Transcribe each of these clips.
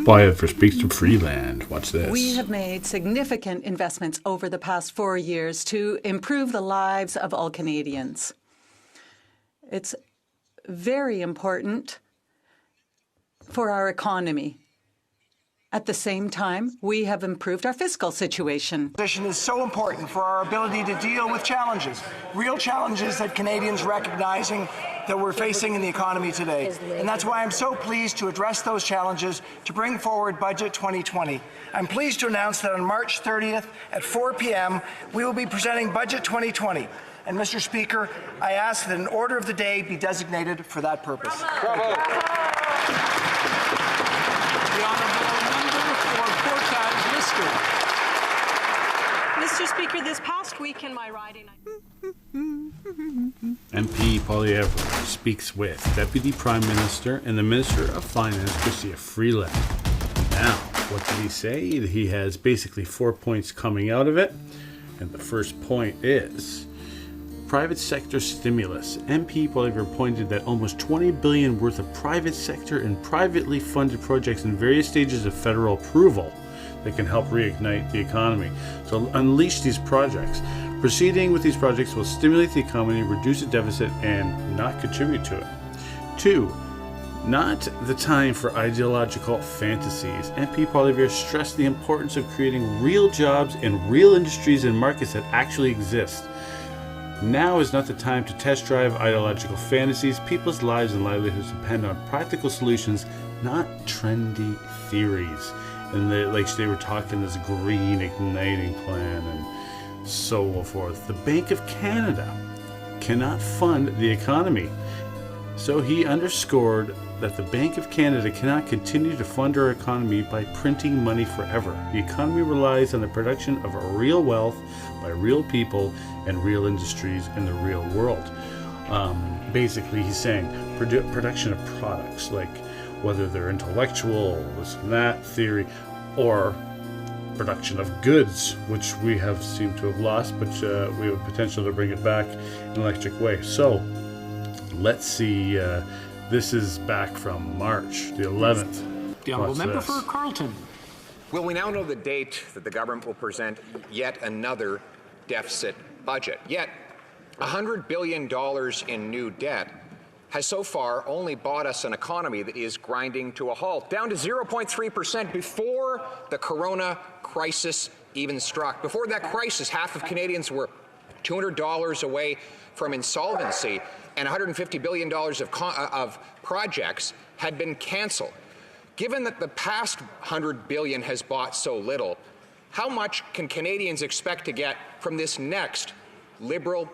Poilievre speaks to Freeland. Watch this. We have made significant investments over the past 4 years to improve the lives of all Canadians. It's very important for our economy. At the same time, we have improved our fiscal situation. Position is so important for our ability to deal with challenges, real challenges that Canadians recognizing that we're facing in the economy today. And that's why I'm so pleased to address those challenges to bring forward Budget 2020. I'm pleased to announce that on March 30th at 4 p.m. we will be presenting Budget 2020. And Mr. Speaker, I ask that an order of the day be designated for that purpose. Bravo. Mr. Speaker, this past week in my riding... MP Poilievre speaks with Deputy Prime Minister and the Minister of Finance, Crystia Freeland. Now, what did he say? He has basically 4 points coming out of it. And the first point is private sector stimulus. MP Poilievre pointed that almost $20 billion worth of private sector and privately funded projects in various stages of federal approval that can help reignite the economy. So unleash these projects. Proceeding with these projects will stimulate the economy, reduce the deficit, and not contribute to it. 2. Not the time for ideological fantasies. MP Poilievre stressed the importance of creating real jobs in real industries and markets that actually exist. Now is not the time to test drive ideological fantasies. People's lives and livelihoods depend on practical solutions, not trendy theories. And they were talking this green igniting plan and so forth. The Bank of Canada cannot fund the economy. So he underscored that the Bank of Canada cannot continue to fund our economy by printing money forever. The economy relies on the production of real wealth by real people and real industries in the real world. Basically, he's saying production of products, like whether they're intellectual, this and that theory, or production of goods, which we have seemed to have lost, but we have potential to bring it back in an electric way. So, let's see. This is back from March the 11th. The Honourable Member for Carleton. Well, we now know the date that the government will present yet another deficit budget. Yet, $100 billion in new debt has so far only bought us an economy that is grinding to a halt, down to 0.3% before the corona crisis even struck. Before that crisis, half of Canadians were $200 away from insolvency, and $150 billion of projects had been cancelled. Given that the past $100 billion has bought so little, how much can Canadians expect to get from this next Liberal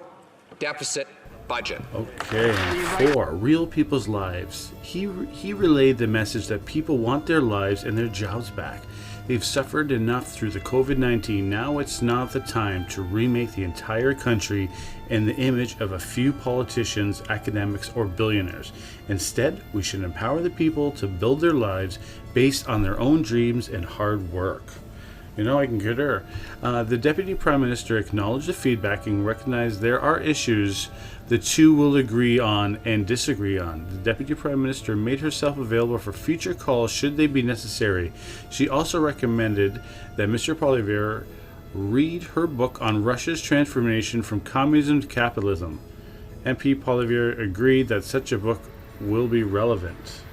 deficit budget? Okay, and 4, real people's lives. He relayed the message that people want their lives and their jobs back. They've suffered enough through the COVID-19. Now it's not the time to remake the entire country in the image of a few politicians, academics, or billionaires. Instead, we should empower the people to build their lives based on their own dreams and hard work. You know, I can get her. The Deputy Prime Minister acknowledged the feedback and recognized there are issues the two will agree on and disagree on. The Deputy Prime Minister made herself available for future calls should they be necessary. She also recommended that Mr. Poilievre read her book on Russia's transformation from communism to capitalism. MP Poilievre agreed that such a book will be relevant.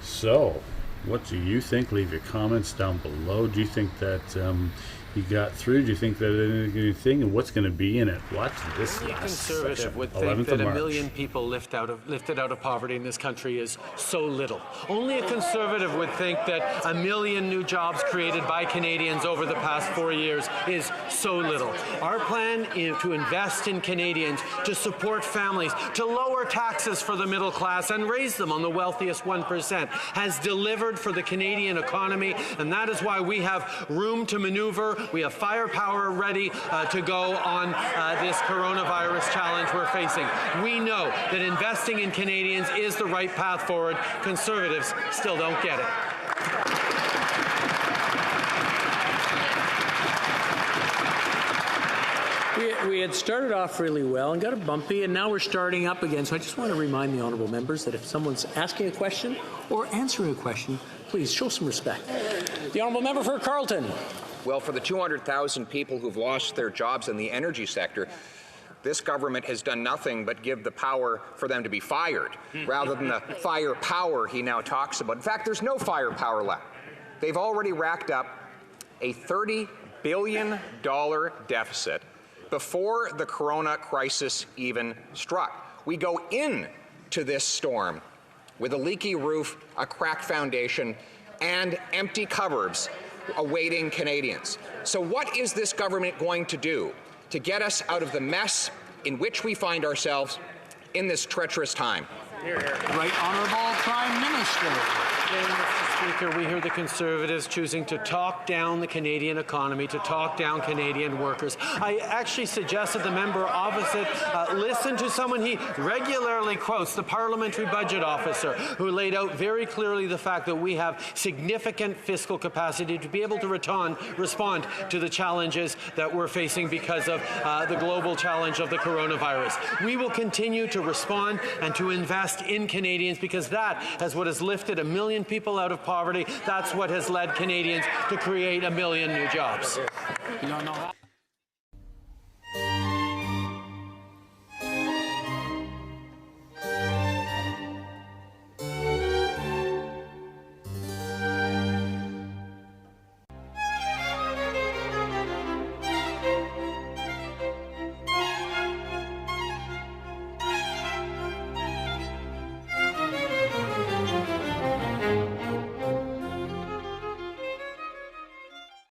So, what do you think? Leave your comments down below. Do you think that he got through? Do you think that anything, and what's going to be in it? Watch this. Only a conservative would think that 1 million people lifted out of poverty in this country is so little. Only a conservative would think that 1 million new jobs created by Canadians over the past 4 years is so little. Our plan is to invest in Canadians, to support families, to lower taxes for the middle class and raise them on the wealthiest 1%, has delivered for the Canadian economy, and that is why we have room to maneuver. We have firepower ready to go on this coronavirus challenge we're facing. We know that investing in Canadians is the right path forward. Conservatives still don't get it. We had started off really well and got a bumpy, and now we're starting up again. So I just want to remind the honourable members that if someone's asking a question or answering a question, please show some respect. The honourable member for Carleton. Well, for the 200,000 people who've lost their jobs in the energy sector, this government has done nothing but give the power for them to be fired, rather than the firepower he now talks about. In fact, there's no firepower left. They've already racked up a $30 billion deficit before the corona crisis even struck. We go into this storm with a leaky roof, a cracked foundation, and empty cupboards awaiting Canadians. So what is this government going to do to get us out of the mess in which we find ourselves in this treacherous time? Right Honourable Prime Minister. Mr. Speaker, we hear the Conservatives choosing to talk down the Canadian economy, to talk down Canadian workers. I actually suggested the member opposite listen to someone he regularly quotes, the Parliamentary Budget Officer, who laid out very clearly the fact that we have significant fiscal capacity to be able to respond to the challenges that we're facing because of the global challenge of the coronavirus. We will continue to respond and to invest in Canadians, because that is what has lifted 1 million people out of poverty. That's what has led Canadians to create 1 million new jobs. You don't know how.